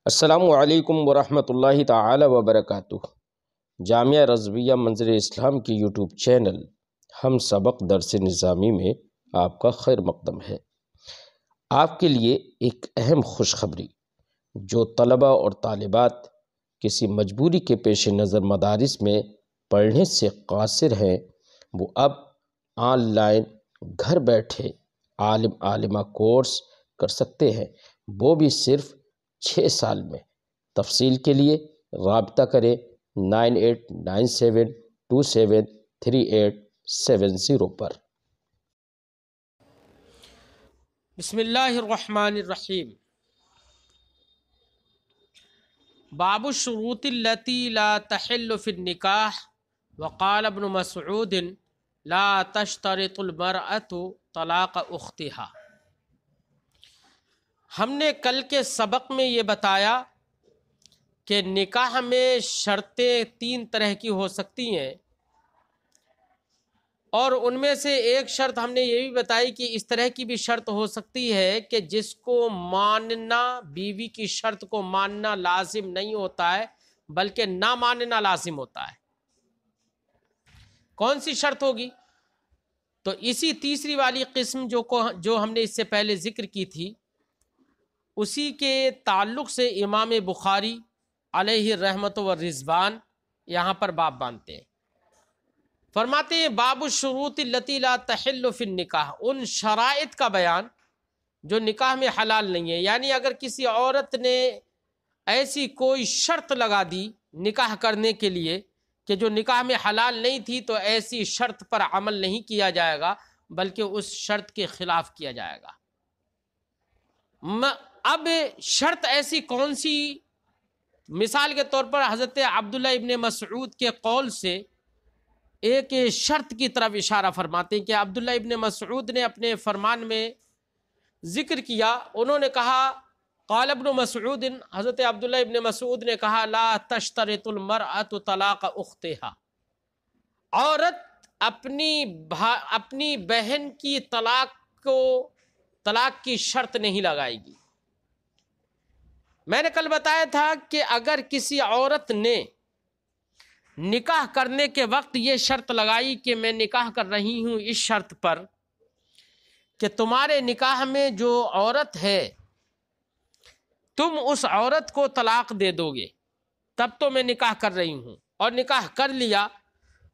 السلام علیکم ورحمۃ اللہ تعالی وبرکاتہ۔ جامعہ رضویہ منظر اسلام کی یوٹیوب چینل ہم سبق درس نظامی میں آپ کا خیر مقدم ہے۔ آپ کے لیے ایک اہم خوشخبری، جو طلباء اور طالبات کسی مجبوری کے پیش نظر مدارس میں پڑھنے سے قاصر ہیں، وہ اب آن لائن گھر بیٹھے عالمہ کورس کر سکتے ہیں، وہ بھی صرف 6 سال میں۔ تفصیل کے لیے رابطہ کریں 9897273870 پر۔ بسم اللہ الرحمن الرحیم۔ باب الشروط التي لا تحل في النکاح، وقال ابن مسعود لا تشترط المرأة طلاق اختها۔ ہم نے کل کے سبق میں یہ بتایا کہ نکاح میں شرطیں 3 طرح کی ہو سکتی ہیں، اور ان میں سے ایک شرط ہم نے یہ بھی بتائی کہ اس طرح کی بھی شرط ہو سکتی ہے کہ جس کو ماننا، بیوی کی شرط کو ماننا لازم نہیں ہوتا ہے بلکہ نہ ماننا لازم ہوتا ہے۔ کون سی شرط ہوگی؟ تو اسی تیسری والی قسم جو ہم نے اس سے پہلے ذکر کی تھی، اسی کے تعلق سے امام بخاری علیہ الرحمت والرضوان یہاں پر باب باندھتے ہیں۔ فرماتے ہیں باب الشروط التي لا تحل فی النکاح، ان شرائط کا بیان جو نکاح میں حلال نہیں ہے۔ یعنی اگر کسی عورت نے ایسی کوئی شرط لگا دی نکاح کرنے کے لیے کہ جو نکاح میں حلال نہیں تھی، تو ایسی شرط پر عمل نہیں کیا جائے گا بلکہ اس شرط کے خلاف کیا جائے گا۔ اب شرط ایسی کون سی؟ مثال کے طور پر حضرت عبداللہ ابن مسعود کے قول سے ایک شرط کی طرف اشارہ فرماتے ہیں کہ عبداللہ ابن مسعود نے اپنے فرمان میں ذکر کیا، انہوں نے کہا قال ابن مسعود، حضرت عبداللہ ابن مسعود نے کہا لا تشترط المرأة طلاق اختها، عورت اپنی بہن کی طلاق کی شرط نہیں لگائے گی۔ میں نے کل بتایا تھا کہ اگر کسی عورت نے نکاح کرنے کے وقت یہ شرط لگائی کہ میں نکاح کر رہی ہوں اس شرط پر کہ تمہارے نکاح میں جو عورت ہے تم اس عورت کو طلاق دے دو گے، تب تو میں نکاح کر رہی ہوں، اور نکاح کر لیا،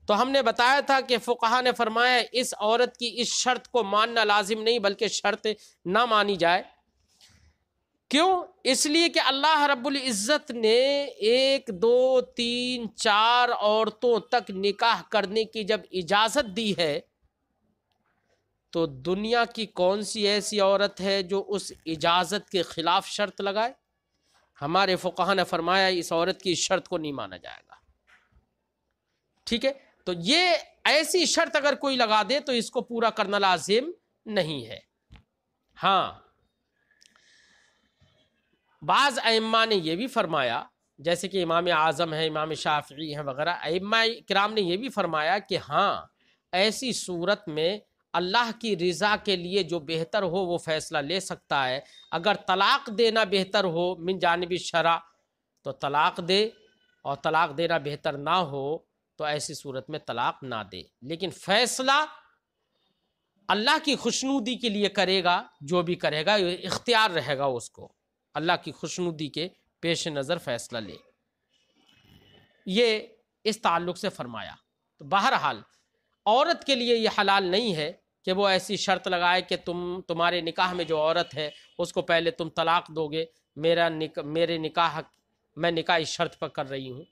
تو ہم نے بتایا تھا کہ فقہا نے فرمایا اس عورت کی اس شرط کو ماننا لازم نہیں بلکہ شرط نہ مانی جائے۔ کیوں؟ اس لیے کہ اللہ رب العزت نے 1 2 3 4 عورتوں تک نکاح کرنے کی جب اجازت دی ہے، تو دنیا کی کون سی ایسی عورت ہے جو اس اجازت کے خلاف شرط لگائے؟ ہمارے فقہا نے فرمایا اس عورت کی شرط کو نہیں مانا جائے گا۔ ٹھیک ہے، تو یہ ایسی شرط اگر کوئی لگا دے تو اس کو پورا کرنا لازم نہیں ہے۔ ہاں، بعض ائمہ نے یہ بھی فرمایا، جیسے کہ امام اعظم ہے، امام شافعی ہیں وغیرہ ائمہ کرام نے یہ بھی فرمایا کہ ہاں، ایسی صورت میں اللہ کی رضا کے لیے جو بہتر ہو وہ فیصلہ لے سکتا ہے۔ اگر طلاق دینا بہتر ہو من جانب شرع تو طلاق دے، اور طلاق دینا بہتر نہ ہو تو ایسی صورت میں طلاق نہ دے، لیکن فیصلہ اللہ کی خوشنودی کے لیے کرے گا، جو بھی کرے گا اختیار رہے گا اس کو، اللہ کی خوشنودی کے پیش نظر فیصلہ لے۔ یہ اس تعلق سے فرمایا۔ تو بہرحال عورت کے لیے یہ حلال نہیں ہے کہ وہ ایسی شرط لگائے کہ تمہارے نکاح میں جو عورت ہے اس کو پہلے تم طلاق دو گے، میں نکاح اس شرط پر کر رہی ہوں،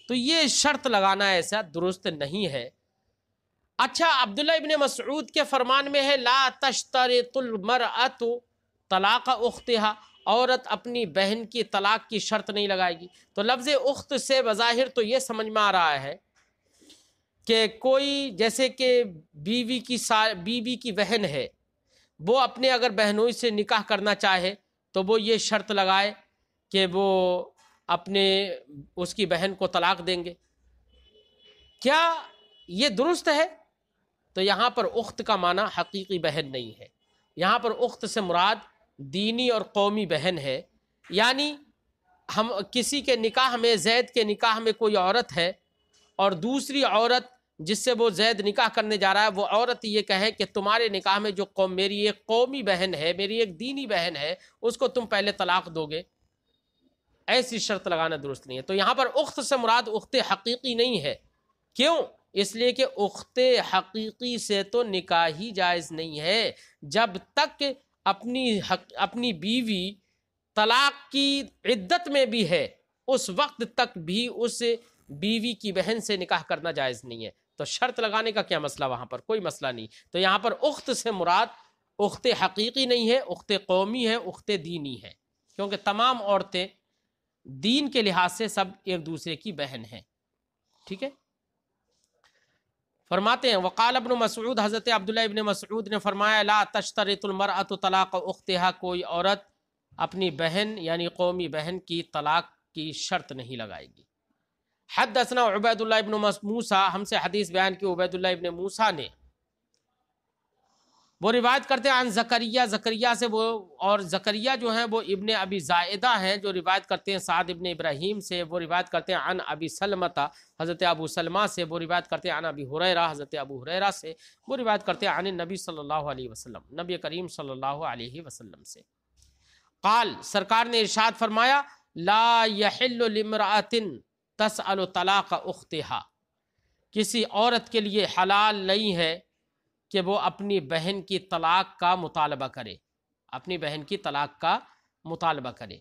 تو یہ شرط لگانا ایسا درست نہیں ہے۔ اچھا، عبداللہ ابن مسعود کے فرمان میں ہے لا تشترط المرأة طلاق اختها، عورت اپنی بہن کی طلاق کی شرط نہیں لگائے گی۔ تو لفظ اخت سے بظاہر تو یہ سمجھ میں آ رہا ہے کہ کوئی جیسے کہ بیوی کی بہن ہے، وہ اپنے اگر بہنوئی سے نکاح کرنا چاہے تو وہ یہ شرط لگائے کہ وہ اس کی بہن کو طلاق دیں گے۔ کیا یہ درست ہے؟ تو یہاں پر اخت کا معنی حقیقی بہن نہیں ہے، یہاں پر اخت سے مراد دینی اور قومی بہن ہے، یعنی ہم کسی کے نکاح میں، زید کے نکاح میں کوئی عورت ہے اور دوسری عورت جس سے وہ زید نکاح کرنے جا رہا ہے، وہ عورت یہ کہے کہ تمہارے نکاح میں جو میری ایک قومی بہن ہے، میری ایک دینی بہن ہے، اس کو تم پہلے طلاق دو گے، ایسی شرط لگانا درست نہیں ہے۔ تو یہاں پر اخت سے مراد اخت حقیقی نہیں ہے۔ کیوں؟ اس لیے کہ اخت حقیقی سے تو نکاح ہی جائز نہیں ہے جب تک اپنی بیوی طلاق کی عدت میں بھی ہے، اس وقت تک بھی اس بیوی کی بہن سے نکاح کرنا جائز نہیں ہے۔ تو شرط لگانے کا کیا مسئلہ؟ وہاں پر کوئی مسئلہ نہیں۔ تو یہاں پر اخت سے مراد اخت حقیقی نہیں ہے، اخت قومی ہے، اخت دینی ہے، کیونکہ تمام عورتیں دین کے لحاظ سے سب ایک دوسرے کی بہن ہیں۔ ٹھیک ہے، فرماتے ہیں وقال ابن مسعود، حضرت عبداللہ ابن مسعود نے فرمایا لا تشترط المرأة طلاق اختها، کوئی عورت اپنی بہن یعنی قومی بہن کی طلاق کی شرط نہیں لگائے گی۔ حدثنا عبید اللہ ابن موسیٰ، ہم سے حدیث بیان کی عبید اللہ ابن موسیٰ نے، وہ روایت کرتے ہیں عن زکریہ، زکریہ سے، وہ اور زکریہ جو ہیں وہ ابن ابی زائدہ ہیں جو روایت کرتے ہیں سعد ابن ابراہیم سے، وہ روایت کرتے ہیں عن ابی سلمہ، حضرت ابو سلمہ سے، وہ روایت کرتے ہیں عن ابی ہریرہ، حضرت ابو ہریرہ سے، وہ روایت کرتے ہیں عن النبی صلی اللہ علیہ وسلم، نبی کریم صلی اللہ علیہ وسلم سے، قال، سرکار نے ارشاد فرمایا لا یحل لامرأۃ تسأل طلاق اختہا، کسی عورت کے لیے حلال نہیں ہے کہ وہ اپنی بہن کی طلاق کا مطالبہ کرے، اپنی بہن کی طلاق کا مطالبہ کرے۔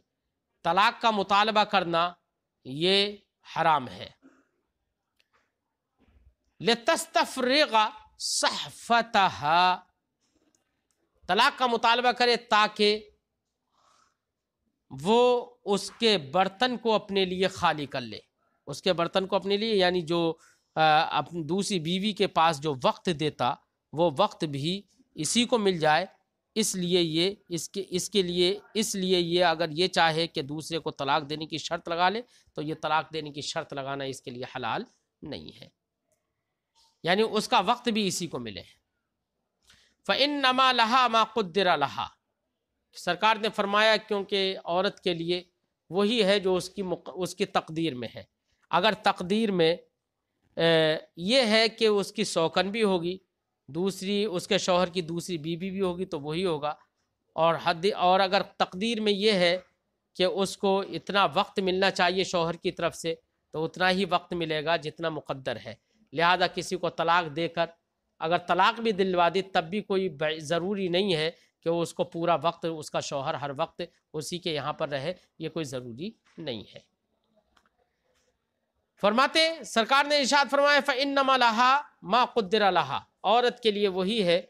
طلاق کا مطالبہ کرنا یہ حرام ہے۔ لِتَسْتَفْرِغَ صَحْفَتَهَا، طلاق کا مطالبہ کرے تاکہ وہ اس کے برتن کو اپنے لیے خالی کر لے، اس کے برتن کو اپنے لیے، یعنی جو دوسری بیوی کے پاس جو وقت دیتا وہ وقت بھی اسی کو مل جائے، اس لیے یہ اگر یہ چاہے کہ دوسرے کو طلاق دینے کی شرط لگا لے تو یہ طلاق دینے کی شرط لگانا اس کے لیے حلال نہیں ہے، یعنی اس کا وقت بھی اسی کو ملے۔ فَإِنَّمَا لَهَا مَا قُدِّرَ لَهَا، سرکار نے فرمایا کیونکہ عورت کے لیے وہی ہے جو اس کی تقدیر میں ہے۔ اگر تقدیر میں یہ ہے کہ اس کی سوکن بھی ہوگی، دوسری اس کے شوہر کی دوسری بیوی بھی ہوگی تو وہی ہوگا، اور اگر تقدیر میں یہ ہے کہ اس کو اتنا وقت ملنا چاہیے شوہر کی طرف سے تو اتنا ہی وقت ملے گا جتنا مقدر ہے، لہذا کسی کو طلاق دے کر اگر طلاق بھی دلوا دی تب بھی کوئی ضروری نہیں ہے کہ اس کو پورا وقت اس کا شوہر ہر وقت اسی کے یہاں پر رہے، یہ کوئی ضروری نہیں ہے۔ فرماتے سرکار نے ارشاد فرمایا فَإِنَّمَا لَهَا مَا قُدِّرَ لَهَا، عورت کے لیے وہی ہے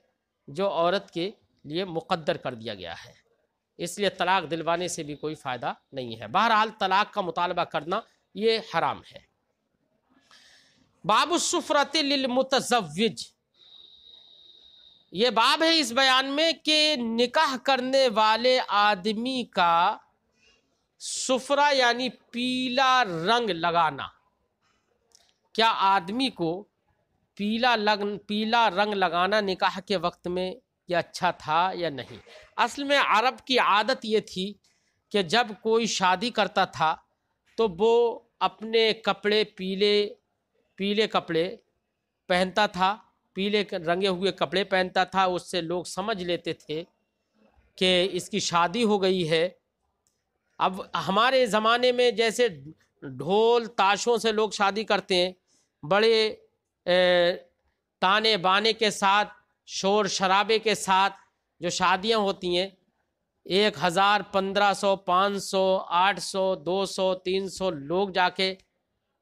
جو عورت کے لیے مقدر کر دیا گیا ہے، اس لیے طلاق دلوانے سے بھی کوئی فائدہ نہیں ہے۔ بہرحال طلاق کا مطالبہ کرنا یہ حرام ہے۔ باب السفرۃ للمتزوج، یہ باب ہے اس بیان میں کہ نکاح کرنے والے آدمی کا سفرہ یعنی پیلا رنگ لگانا، کیا آدمی کو پیلا رنگ لگانا نکاح کے وقت میں یہ اچھا تھا یا نہیں؟ اصل میں عرب کی عادت یہ تھی کہ جب کوئی شادی کرتا تھا تو وہ اپنے کپڑے پیلے کپڑے پہنتا تھا، پیلے رنگے ہوئے کپڑے پہنتا تھا، اس سے لوگ سمجھ لیتے تھے کہ اس کی شادی ہو گئی ہے۔ اب ہمارے زمانے میں جیسے ڈھول تاشوں سے لوگ شادی کرتے ہیں، بڑے تانے بانے کے ساتھ، شور شرابے کے ساتھ جو شادیاں ہوتی ہیں، 1000 1500 500 800 200 300 لوگ جا کے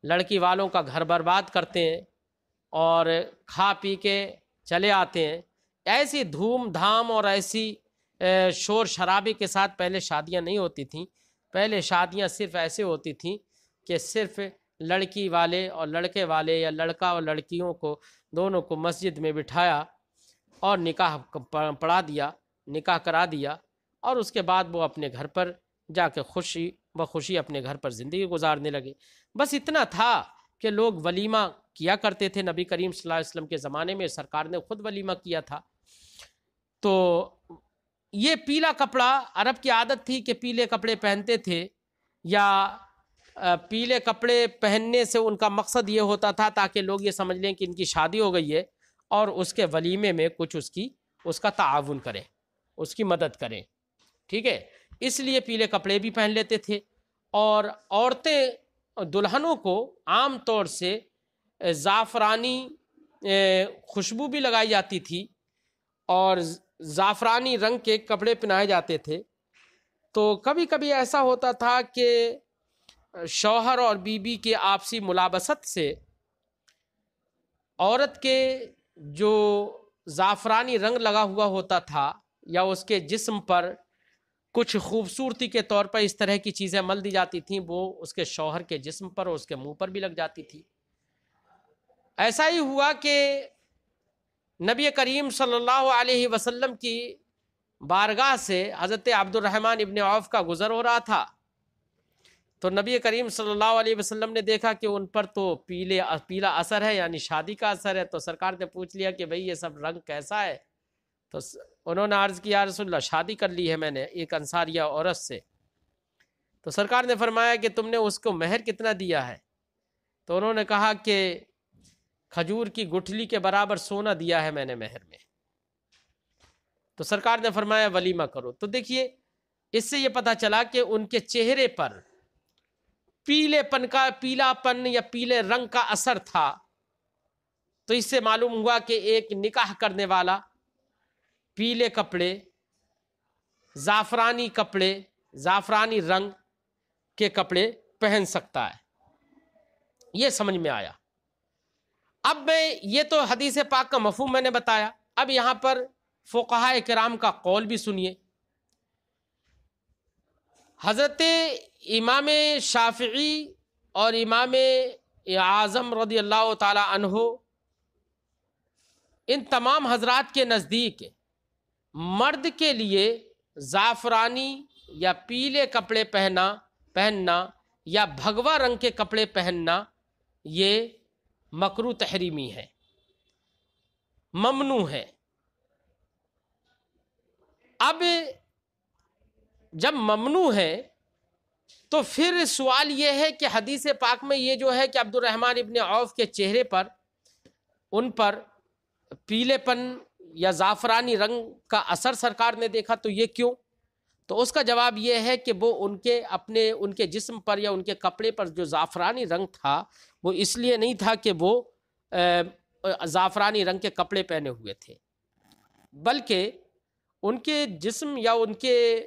لڑکی والوں کا گھر برباد کرتے ہیں اور کھا پی کے چلے آتے ہیں۔ ایسی دھوم دھام اور ایسی شور شرابے کے ساتھ پہلے شادیاں نہیں ہوتی تھیں۔ پہلے شادیاں صرف ایسے ہوتی تھیں کہ صرف لڑکی والے اور لڑکے والے یا لڑکا اور لڑکیوں کو دونوں کو مسجد میں بٹھایا اور نکاح پڑھا دیا، نکاح کرا دیا، اور اس کے بعد وہ اپنے گھر پر جا کے خوشی بخوشی اپنے گھر پر زندگی گزارنے لگے۔ بس اتنا تھا کہ لوگ ولیمہ کیا کرتے تھے۔ نبی کریم صلی اللہ علیہ وسلم کے زمانے میں سرکار نے خود ولیمہ کیا تھا۔ تو یہ پیلا کپڑا، عرب کی عادت تھی کہ پیلے کپڑے پہنتے تھے، یا پیلے کپڑے پہننے سے ان کا مقصد یہ ہوتا تھا تاکہ لوگ یہ سمجھ لیں کہ ان کی شادی ہو گئی ہے اور اس کے ولیمے میں کچھ اس کا تعاون کریں، اس کی مدد کریں، ٹھیک ہے، اس لیے پیلے کپڑے بھی پہن لیتے تھے۔ اور عورتیں دلہنوں کو عام طور سے زعفرانی خوشبو بھی لگائی جاتی تھی اور زعفرانی رنگ کے کپڑے پہنائے جاتے تھے۔ تو کبھی کبھی ایسا ہوتا تھا کہ شوہر اور بیوی کے آپسی ملابست سے عورت کے جو زعفرانی رنگ لگا ہوا ہوتا تھا یا اس کے جسم پر کچھ خوبصورتی کے طور پر اس طرح کی چیزیں مل دی جاتی تھیں، وہ اس کے شوہر کے جسم پر اور اس کے منہ پر بھی لگ جاتی تھی۔ ایسا ہی ہوا کہ نبی کریم صلی اللہ علیہ وسلم کی بارگاہ سے حضرت عبد الرحمن ابن عوف کا گزر ہو رہا تھا، تو نبی کریم صلی اللہ علیہ وسلم نے دیکھا کہ ان پر تو پیلا اثر ہے، یعنی شادی کا اثر ہے۔ تو سرکار نے پوچھ لیا کہ بھئی یہ سب رنگ کیسا ہے؟ تو انہوں نے عرض کیا، رسول اللہ شادی کر لی ہے میں نے ایک انصاریہ عورت سے۔ تو سرکار نے فرمایا کہ تم نے اس کو مہر کتنا دیا ہے؟ تو انہوں نے کہا کہ کھجور کی گٹھلی کے برابر سونا دیا ہے میں نے مہر میں۔ تو سرکار نے فرمایا ولیمہ کرو۔ تو دیکھیے اس سے یہ پتہ چلا کہ ان کے چہرے پر پیلا پن یا پیلے رنگ کا اثر تھا۔ تو اس سے معلوم ہوا کہ ایک نکاح کرنے والا پیلے کپڑے، زعفرانی رنگ کے کپڑے پہن سکتا ہے، یہ سمجھ میں آیا۔ اب میں یہ تو حدیث پاک کا مفہوم میں نے بتایا، اب یہاں پر فقہاء کرام کا قول بھی سنیے۔ حضرت امام شافعی اور امام اعظم رضی اللہ تعالی عنہ، ان تمام حضرات کے نزدیک مرد کے لیے زعفرانی یا پیلے کپڑے پہننا یا بھگوا رنگ کے کپڑے پہننا یہ مکروہ تحریمی ہے، ممنوع ہے۔ اب جب ممنوع ہے تو پھر سوال یہ ہے کہ حدیث پاک میں یہ جو ہے کہ عبد الرحمن ابن عوف کے چہرے پر ان پر پیلے پن یا زعفرانی رنگ کا اثر سرکار نے دیکھا، تو یہ کیوں؟ تو اس کا جواب یہ ہے کہ وہ ان کے جسم پر یا ان کے کپڑے پر جو زعفرانی رنگ تھا وہ اس لیے نہیں تھا کہ وہ زعفرانی رنگ کے کپڑے پہنے ہوئے تھے، بلکہ ان کے جسم یا ان کے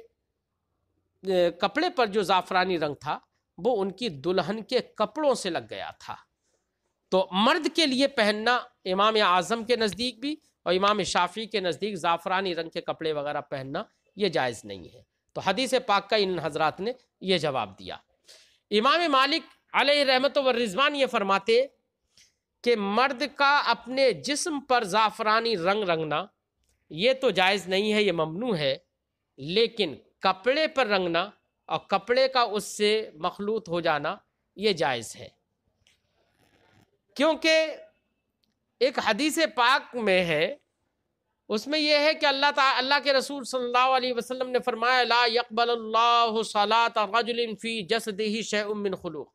کپڑے پر جو زعفرانی رنگ تھا وہ ان کی دلہن کے کپڑوں سے لگ گیا تھا۔ تو مرد کے لیے پہننا امام اعظم کے نزدیک بھی اور امام شافعی کے نزدیک زعفرانی رنگ کے کپڑے وغیرہ پہننا یہ جائز نہیں ہے۔ تو حدیث پاک کا ان حضرات نے یہ جواب دیا۔ امام مالک علیہ رحمت و رضوان یہ فرماتے کہ مرد کا اپنے جسم پر زعفرانی رنگ رنگنا یہ تو جائز نہیں ہے، یہ ممنوع ہے، لیکن کپڑے پر رنگنا اور کپڑے کا اس سے مخلوط ہو جانا یہ جائز ہے، کیونکہ ایک حدیث پاک میں ہے، اس میں یہ ہے کہ اللہ کے رسول صلی اللہ علیہ وسلم نے فرمایا لا يقبل اللہ صلاۃ رجل فی جسدہ شیء من خلوق،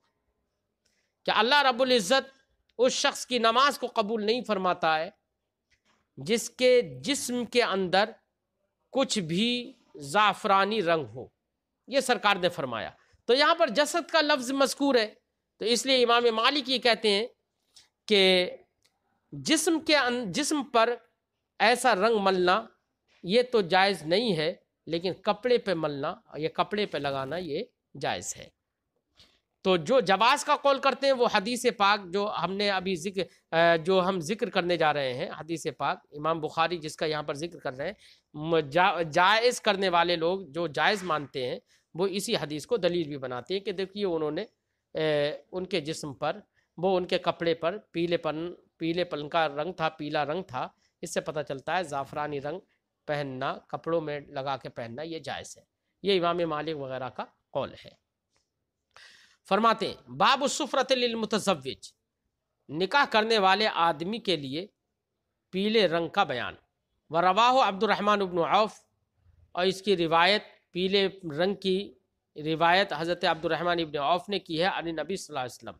کہ اللہ رب العزت اس شخص کی نماز کو قبول نہیں فرماتا ہے جس کے جسم کے اندر کچھ بھی زعفرانی رنگ ہو، یہ سرکار نے فرمایا۔ تو یہاں پر جسد کا لفظ مذکور ہے، تو اس لیے امام مالک یہ کہتے ہیں کہ جسم پر ایسا رنگ ملنا یہ تو جائز نہیں ہے، لیکن کپڑے پہ ملنا یا کپڑے پہ لگانا یہ جائز ہے۔ تو جو جواز کا قول کرتے ہیں وہ حدیث پاک جو ہم نے ابھی ذکر کرنے جا رہے ہیں، حدیث پاک امام بخاری جس کا یہاں پر ذکر کر رہے ہیں، جائز کرنے والے لوگ جو جائز مانتے ہیں وہ اسی حدیث کو دلیل بھی بناتے ہیں کہ دیکھیے انہوں نے ان کے جسم پر وہ ان کے کپڑے پر پیلے پن کا رنگ تھا، پیلا رنگ تھا، اس سے پتہ چلتا ہے زعفرانی رنگ پہننا، کپڑوں میں لگا کے پہننا یہ جائز ہے۔ یہ امام مالک وغیرہ کا قول ہے۔ فرماتے ہیں باب السفرۃ للمتزوج، نکاح کرنے والے آدمی کے لیے پیلے رنگ کا بیان۔ ورواہ عبد الرحمن بن عوف، اور اس کی روایت پیلے رنگ کی روایت حضرت عبد الرحمن ابن عوف نے کی ہے عن نبی صلی اللہ علیہ وسلم،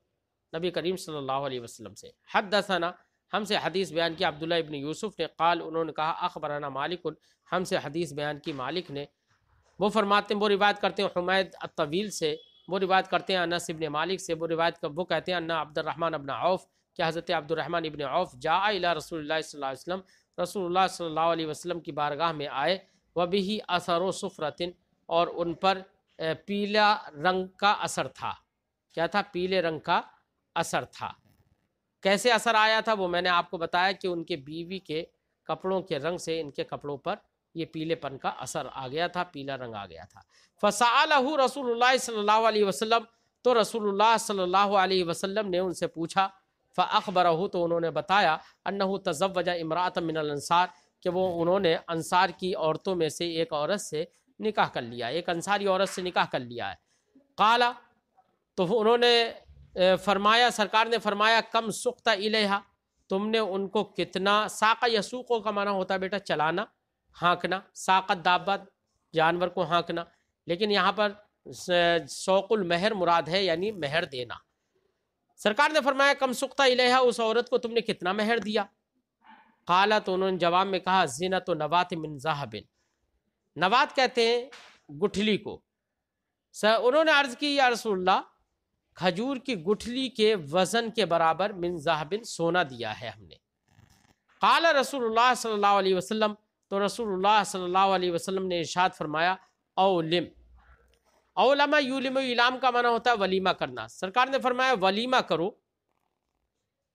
نبی کریم صلی اللہ علیہ وسلم سے. حدثنا، ہم سے حدیث بیان کی عبداللہ ابن یوسف نے، قال انہوں نے کہا اخبرنا مالک، ہم سے حدیث بیان کی مالک نے. وہ فرماتے ہیں، وہ روایت کرتے ہیں حمید الطویل سے، وہ روایت کرتے ہیں انس ابن مالک سے، وہ کہتے ہیں ان عبد الرحمن ابن عوف، کہ حضرت عبد الرحمن ابن عوف جاء الی رسول اللہ صلی اللہ علیہ وسلم، رسول اللہ صلی اللہ علیہ وسلم کی بارگاہ میں آئے، وبہ اثر صفرۃ، اور ان پر پیلا رنگ کا اثر تھا. کیا تھا؟ پیلے رنگ کا اثر تھا. کیسے اثر آیا تھا وہ میں نے آپ کو بتایا کہ ان کے بیوی کے کپڑوں کے رنگ سے ان کے کپڑوں پر یہ پیلے پن کا اثر آ گیا تھا، پیلا رنگ آ گیا تھا. فسألہ رسول اللہ صلی اللہ علیہ وسلم، تو رسول اللہ صلی اللہ علیہ وسلم نے ان سے پوچھا. فأخبرہ، تو انہوں نے بتایا، انہ تزوج امرأۃ من الانصار، کہ وہ انہوں نے انصار کی عورتوں میں سے ایک عورت سے نکاح کر لیا، ایک انصاری عورت سے نکاح کر لیا ہے. قال، تو انہوں نے فرمایا، سرکار نے فرمایا، کم سقت الیہا، تم نے ان کو کتنا، ساق یسوقوں کا معنی ہوتا ہے بیٹا چلانا، ہانکنا، ساقت دابت جانور کو ہانکنا، لیکن یہاں پر سوق المہر مراد ہے، یعنی مہر دینا. سرکار نے فرمایا کم سقت الیہا، اس عورت کو تم نے کتنا مہر دیا؟ قال، تو انہوں نے جواب میں کہا زینت و نوات من ذہب، نوات کہتے ہیں گٹھلی کو. انہوں نے عرض کی یا رسول اللہ، کھجور کی گٹھلی کے وزن کے برابر من ذہب، سونا دیا ہے ہم نے. قال رسول اللہ صلی اللہ علیہ وسلم، تو رسول اللہ صلی اللہ علیہ وسلم نے ارشاد فرمایا اولم، اولما یولم، اعلام کا معنی ہوتا ہے ولیمہ کرنا. سرکار نے فرمایا ولیمہ کرو،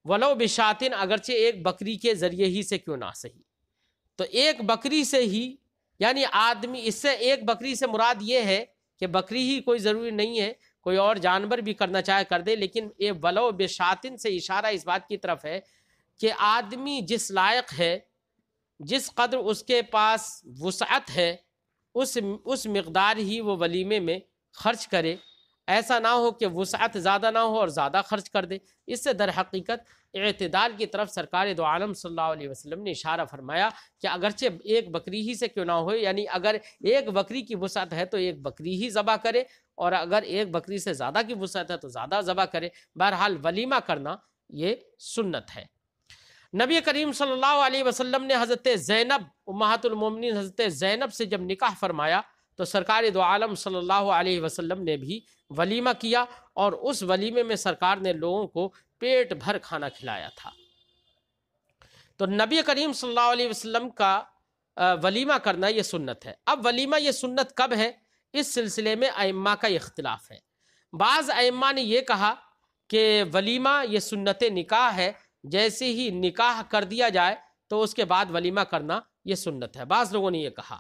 ولو بشاتن، اگرچہ ایک بکری کے ذریعے ہی سے کیوں نہ صحیح. تو ایک بکری سے ہی، یعنی آدمی، اس سے ایک بکری سے مراد یہ ہے کہ بکری ہی کوئی ضروری نہیں ہے، کوئی اور جانور بھی کرنا چاہے کر دے، لیکن یہ ولو بشاتن سے اشارہ اس بات کی طرف ہے کہ آدمی جس لائق ہے، جس قدر اس کے پاس وسعت ہے، اس مقدار ہی وہ ولیمے میں خرچ کرے. ایسا نہ ہو کہ وسعت زیادہ نہ ہو اور زیادہ خرچ کر دے. اس سے در حقیقت اعتدال کی طرف سرکار دو عالم صلی اللہ علیہ وسلم نے اشارہ فرمایا کہ اگرچہ ایک بکری ہی سے کیوں نہ ہو، یعنی اگر ایک بکری کی وسعت ہے تو ایک بکری ہی ذبح کرے، اور اگر ایک بکری سے زیادہ کی وسعت ہے تو زیادہ ذبح کرے. بہرحال ولیمہ کرنا یہ سنت ہے. نبی کریم صلی اللہ علیہ وسلم نے حضرت زینب امہات المومنین حضرت زینب سے جب نکاح فرمایا تو سرکار دو عالم صلی اللہ علیہ وسلم نے بھی ولیمہ کیا، اور اس ولیمے میں سرکار نے لوگوں کو پیٹ بھر کھانا کھلایا تھا. تو نبی کریم صلی اللہ علیہ وسلم کا ولیمہ کرنا یہ سنت ہے. اب ولیمہ یہ سنت کب ہے، اس سلسلے میں ائمہ کا اختلاف ہے. بعض ائمہ نے یہ کہا کہ ولیمہ یہ سنت نکاح ہے، جیسے ہی نکاح کر دیا جائے تو اس کے بعد ولیمہ کرنا یہ سنت ہے. بعض لوگوں نے یہ کہا.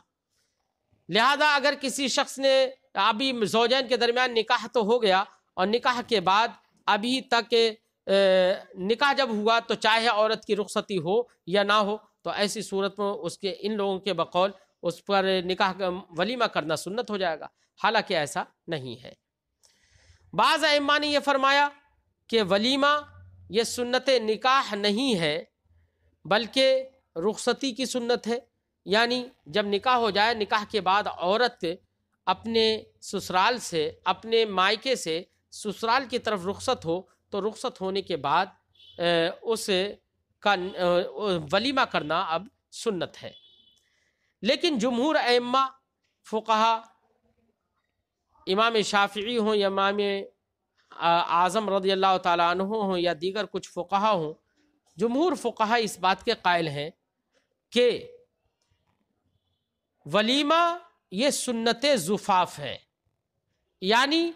لہذا اگر کسی شخص نے ابھی زوجین کے درمیان نکاح تو ہو گیا، اور نکاح کے بعد ابھی تک نکاح جب ہوا تو چاہے عورت کی رخصتی ہو یا نہ ہو، تو ایسی صورت میں اس کے ان لوگوں کے بقول اس پر نکاح ولیمہ کرنا سنت ہو جائے گا، حالانکہ ایسا نہیں ہے. بعض ائمہ نے یہ فرمایا کہ ولیمہ یہ سنت نکاح نہیں ہے، بلکہ رخصتی کی سنت ہے. یعنی جب نکاح ہو جائے، نکاح کے بعد عورت اپنے سسرال سے، اپنے مائکے سے سسرال کی طرف رخصت ہو، تو رخصت ہونے کے بعد اس کا ولیمہ کرنا اب سنت ہے. لیکن جمہور ائمہ فقہا، امام شافعی ہوں یا امام اعظم رضی اللہ تعالیٰ عنہ ہوں یا دیگر کچھ فقہا ہوں، جمہور فقہا اس بات کے قائل ہیں کہ ولیمہ یہ سنت زفاف ہے. یعنی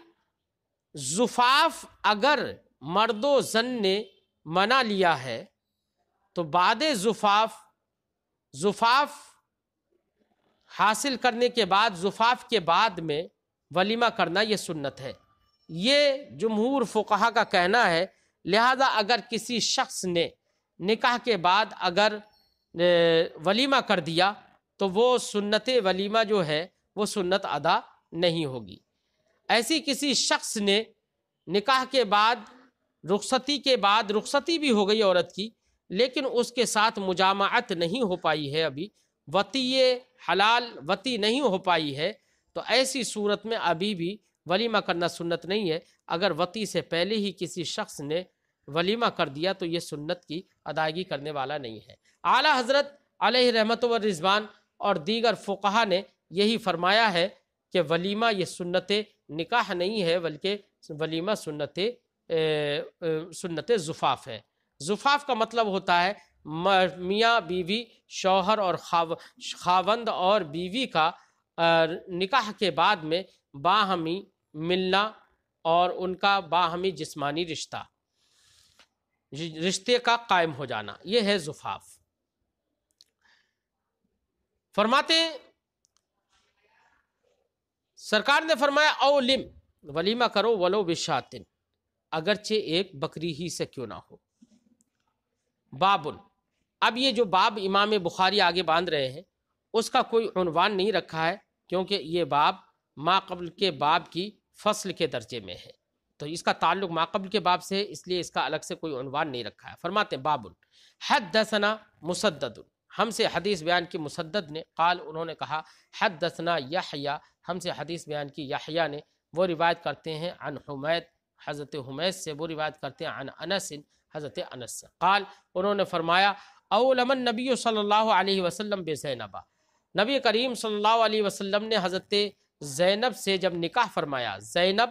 زفاف اگر مرد و زن نے منا لیا ہے تو بعد زفاف حاصل کرنے کے بعد، زفاف کے بعد میں ولیمہ کرنا یہ سنت ہے. یہ جمہور فقہا کا کہنا ہے. لہذا اگر کسی شخص نے نکاح کے بعد اگر ولیمہ کر دیا تو وہ سنت ولیمہ جو ہے وہ سنت ادا نہیں ہوگی. ایسی کسی شخص نے نکاح کے بعد رخصتی کے بعد، رخصتی بھی ہو گئی عورت کی، لیکن اس کے ساتھ مجامعت نہیں ہو پائی ہے، ابھی وطی حلال وطی نہیں ہو پائی ہے، تو ایسی صورت میں ابھی بھی ولیمہ کرنا سنت نہیں ہے۔ اگر وطی سے پہلے ہی کسی شخص نے ولیمہ کر دیا تو یہ سنت کی ادائیگی کرنے والا نہیں ہے۔ اعلیٰ حضرت علیہ رحمت و رضوان اور دیگر فقہا نے یہی فرمایا ہے کہ ولیمہ یہ سنت نکاح نہیں ہے، بلکہ ولیمہ سنت زفاف ہے۔ زفاف کا مطلب ہوتا ہے میاں بیوی، شوہر اور خاوند اور بیوی کا نکاح کے بعد میں باہمی ملنا اور ان کا باہمی جسمانی رشتے کا قائم ہو جانا، یہ ہے زفاف۔ فرماتے ہیں سرکار نے فرمایا اولم، ولیمہ کرو ولو بشاتن، اگرچہ ایک بکری ہی سے کیوں نہ ہو۔ بابن، اب یہ جو باب امام بخاری آگے باندھ رہے ہیں اس کا کوئی عنوان نہیں رکھا ہے، کیونکہ یہ باب ما قبل کے باب کی فصل کے درجے میں ہے، تو اس کا تعلق ما قبل کے باب سے ہے، اس لیے اس کا الگ سے کوئی عنوان نہیں رکھا ہے۔ فرماتے ہیں بابن حدثنا مسدد، ہم سے حدیث بیان کی مسدد نے، قال انہوں نے کہا حدثنا یحییٰ، ہم سے حدیث بیان کی یحییٰ نے، وہ روایت کرتے ہیں عن حمید، حضرت حمید سے، وہ روایت کرتے ہیں عن انس، حضرت انس سے، قال انہوں نے فرمایا اولم النبی صلی اللہ علیہ وسلم بزینب، نبی کریم صلی اللہ علیہ وسلم نے حضرت زینب سے جب نکاح فرمایا، زینب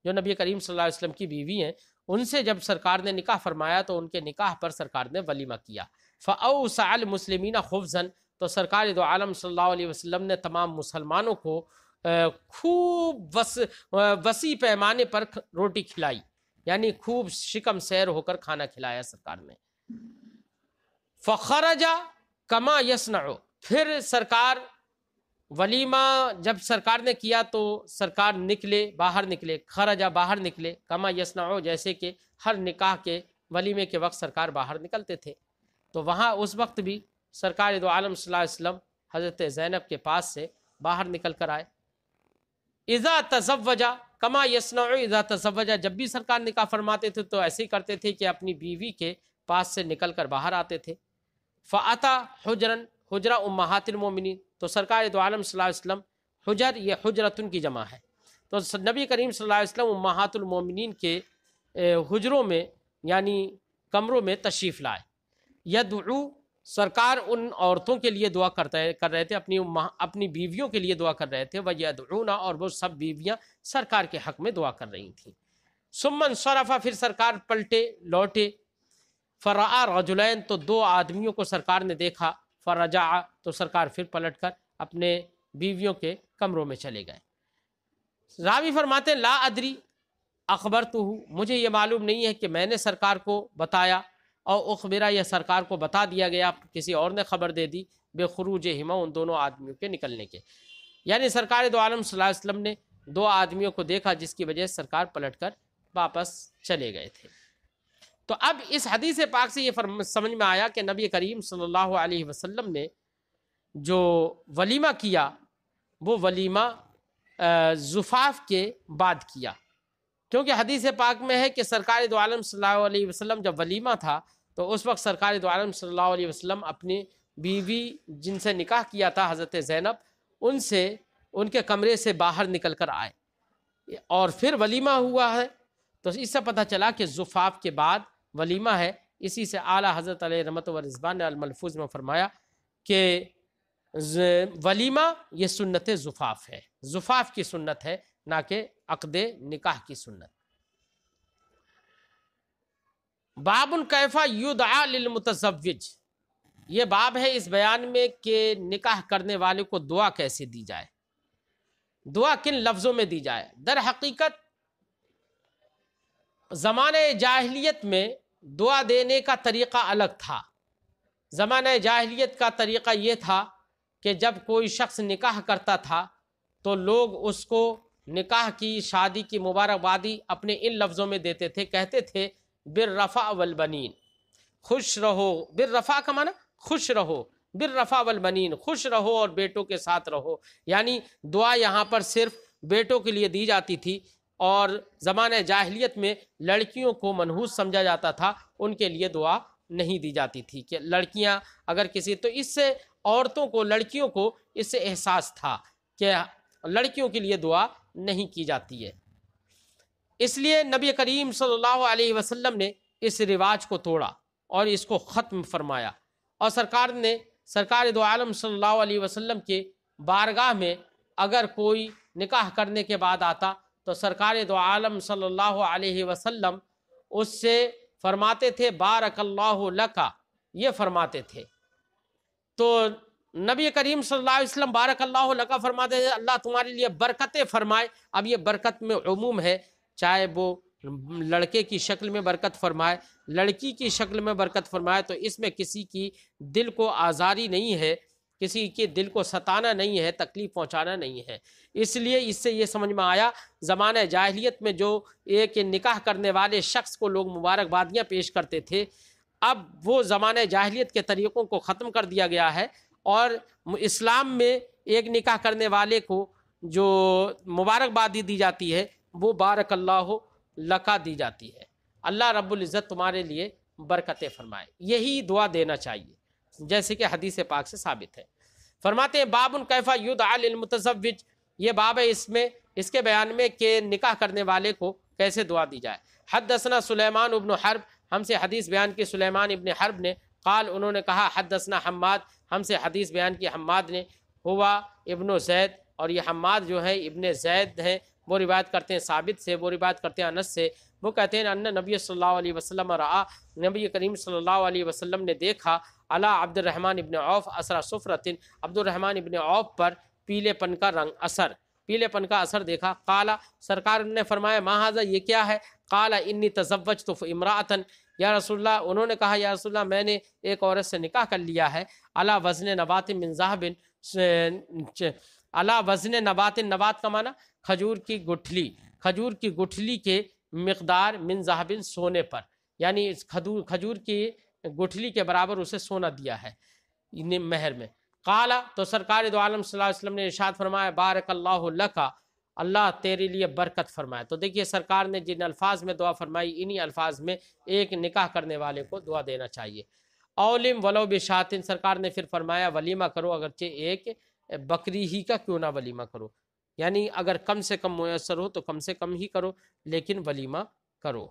جو نبی کریم صلی اللہ علیہ وسلم کی بیوی ہیں، ان سے جب سرکار نے نکاح فرمایا تو ان کے نکاح پر سرکار نے ولیمہ کیا۔ فَأَوْسَعَ الْمُسْلِمِينَ خُبْزًا، تو سرکار دو عالم صلی اللہ علیہ وسلم نے تمام مسلمانوں کو خوب وسیع پیمانے پر روٹی کھلائی، یعنی خوب شکم سیر ہو کر کھانا کھلایا سرکار نے۔ فَخَرَجَ كَمَا يَصْنَعُ، پھر سرکار ولیمہ جب سرکار نے کیا تو سرکار نکلے، باہر نکلے، خرجہ باہر نکلے، کما یصنعو جیسے کہ ہر نکاح کے ولیمے کے وقت سرکار باہر نکلتے تھے، تو وہاں اس وقت بھی سرکار دو عالم صلی اللہ علیہ وسلم حضرت زینب کے پاس سے باہر نکل کر آئے۔ اذا تزوج کما یصنع، اذا تزوج، جب بھی سرکار نکاح فرماتے تھے تو ایسے ہی کرتے تھے کہ اپنی بیوی کے پاس سے نکل کر باہر آتے تھے۔ فاتا حجرن، حجرہ امہات المومنین، تو سرکار دو عالم صلی اللہ علیہ وسلم، حجر یہ حجرتن کی جمع ہے، تو نبی کریم صلی اللہ علیہ وسلم امہات المومنین کے حجروں میں یعنی کمروں میں تشریف لائے۔ یدعو، سرکار ان عورتوں کے لیے دعا کر رہے تھے، اپنی بیویوں کے لیے دعا کر رہے تھے، وَيَدْعُونَ، اور وہ سب بیویاں سرکار کے حق میں دعا کر رہی تھیں۔ ثُمَّ انصَرَفَ، پھر سرکار پلٹے لوٹے، فَرَأَى رَجُلَيْن، تو دو آدمیوں کو سرکار نے دیکھا، فَرَجَعَ، تو سرکار پھر پلٹ کر اپنے بیویوں کے کمروں میں چلے گئے۔ راوی فرماتے ہیں لا ادری اخبرتہ، مجھے یہ معلوم نہیں ہے کہ میں نے سرکار کو بتایا، اور اخبرہ، یا سرکار کو بتا دیا گیا، کسی اور نے خبر دے دی، بے خروجہما، ان دونوں آدمیوں کے نکلنے کے، یعنی سرکار دو عالم صلی اللہ علیہ وسلم نے دو آدمیوں کو دیکھا جس کی وجہ سے سرکار پلٹ کر واپس چلے گئے تھے۔ تو اب اس حدیث پاک سے یہ سمجھ میں آیا کہ نبی کریم صلی اللہ علیہ وسلم نے جو ولیمہ کیا وہ ولیمہ زفاف کے بعد کیا، کیونکہ حدیث پاک میں ہے کہ سرکار دو عالم صلی اللہ علیہ وسلم جب ولیمہ تھا تو اس وقت سرکار دو عالم صلی اللہ علیہ وسلم اپنی بیوی جن سے نکاح کیا تھا حضرت زینب، ان سے ان کے کمرے سے باہر نکل کر آئے اور پھر ولیمہ ہوا ہے، تو اس سے پتہ چلا کہ زفاف کے بعد ولیمہ ہے۔ اسی سے اعلیٰ حضرت علیہ رحمت و رضوان نے الملفوظ میں فرمایا کہ ولیمہ یہ سنت زفاف ہے، زفاف کی سنت ہے، نہ کہ عقد نکاح کی سنت۔ باب کیف یدعا للمتزوج، یہ باب ہے اس بیان میں کہ نکاح کرنے والے کو دعا کیسے دی جائے، دعا کن لفظوں میں دی جائے۔ در حقیقت زمانہ جاہلیت میں دعا دینے کا طریقہ الگ تھا۔ زمانہ جاہلیت کا طریقہ یہ تھا کہ جب کوئی شخص نکاح کرتا تھا تو لوگ اس کو نکاح کی، شادی کی مبارکبادی اپنے ان لفظوں میں دیتے تھے، کہتے تھے بالرفا والبنین، خوش رہو، بالرفا کا معنی خوش رہو، بالرفا والبنین، خوش رہو اور بیٹوں کے ساتھ رہو، یعنی دعا یہاں پر صرف بیٹوں کے لیے دی جاتی تھی، اور زمانہ جاہلیت میں لڑکیوں کو منحوس سمجھا جاتا تھا، ان کے لیے دعا نہیں دی جاتی تھی کہ لڑکیاں اگر کسی، تو اس سے عورتوں کو، لڑکیوں کو اس سے احساس تھا کہ لڑکیوں کے لیے دعا نہیں کی جاتی ہے۔ اس لیے نبی کریم صلی اللہ علیہ وسلم نے اس رواج کو توڑا اور اس کو ختم فرمایا، اور سرکار دو عالم صلی اللہ علیہ وسلم کے بارگاہ میں اگر کوئی نکاح کرنے کے بعد آتا تو سرکار دو عالم صلی اللہ علیہ وسلم اس سے فرماتے تھے بارک اللہ لکا، یہ فرماتے تھے۔ تو نبی کریم صلی اللہ علیہ وسلم بارک اللہ لکا فرماتے تھے، اللہ تمہارے لیے برکتیں فرمائے۔ اب یہ برکت میں عموم ہے، چاہے وہ لڑکے کی شکل میں برکت فرمائے، لڑکی کی شکل میں برکت فرمائے، تو اس میں کسی کی دل کو آزاری نہیں ہے، کسی کے دل کو ستانا نہیں ہے، تکلیف پہنچانا نہیں ہے۔ اس لیے اس سے یہ سمجھ میں آیا زمانہ جاہلیت میں جو ایک نکاح کرنے والے شخص کو لوگ مبارکبادیاں پیش کرتے تھے، اب وہ زمانہ جاہلیت کے طریقوں کو ختم کر دیا گیا ہے، اور اسلام میں ایک نکاح کرنے والے کو جو مبارکبادی دی جاتی ہے وہ بارک اللہ لکا دی جاتی ہے، اللہ رب العزت تمہارے لیے برکتیں فرمائے، یہی دعا دینا چاہیے، جیسے کہ حدیث پاک سے ثابت ہے۔ فرماتے ہیں باب کیف یدعى للمتزوج، یہ باب ہے اس کے بیان میں کہ نکاح کرنے والے کو کیسے دعا دی جائے۔ حدثنا سلیمان بن حرب، ہم سے حدیث بیان کی سلیمان ابن حرب نے، قال انہوں نے کہا حدثنا حماد، ہم سے حدیث بیان کی حماد نے، ہوا ابن زید، اور یہ حماد جو ہے ابن زید ہیں، وہ روایت کرتے ہیں ثابت سے، وہ روایت کرتے ہیں انس سے، وہ کہتے ہیں ان نبی صلی اللہ علیہ وسلم رعا، نبی کریم صلی اللہ علیہ وسلم نے دیکھا علی عبد الرحمن ابن عوف اثر صفرۃ، عبد الرحمن ابن عوف پر پیلے پن کا پیلے پن کا اثر دیکھا۔ قال، سرکار نے فرمایا ما ھذا، یہ کیا ہے؟ قال انی تزوجت امرأۃ، یا رسول اللہ، انہوں نے کہا یا رسول اللہ میں نے ایک عورت سے نکاح کر لیا ہے، علی وزن نبات من ذہب، علی وزن نبات، نبات کا معنی کھجور کی گٹھلی کے مقدار من ذہب، سونے پر، یعنی کھجور کی گٹھلی کے برابر اسے سونا دیا ہے مہر میں۔ قال، تو سرکار دو عالم صلی اللہ علیہ وسلم نے ارشاد فرمایا بارک اللہ لکا، اللہ تیرے لیے برکت فرمائے۔ تو دیکھیے سرکار نے جن الفاظ میں دعا فرمائی، انہی الفاظ میں ایک نکاح کرنے والے کو دعا دینا چاہیے۔ اولم ولو بشاتن، سرکار نے پھر فرمایا ولیمہ کرو، اگرچہ ایک بکری ہی کا کیوں نہ ولیمہ کرو، یعنی اگر کم سے کم میسر ہو تو کم سے کم ہی کرو، لیکن ولیمہ کرو۔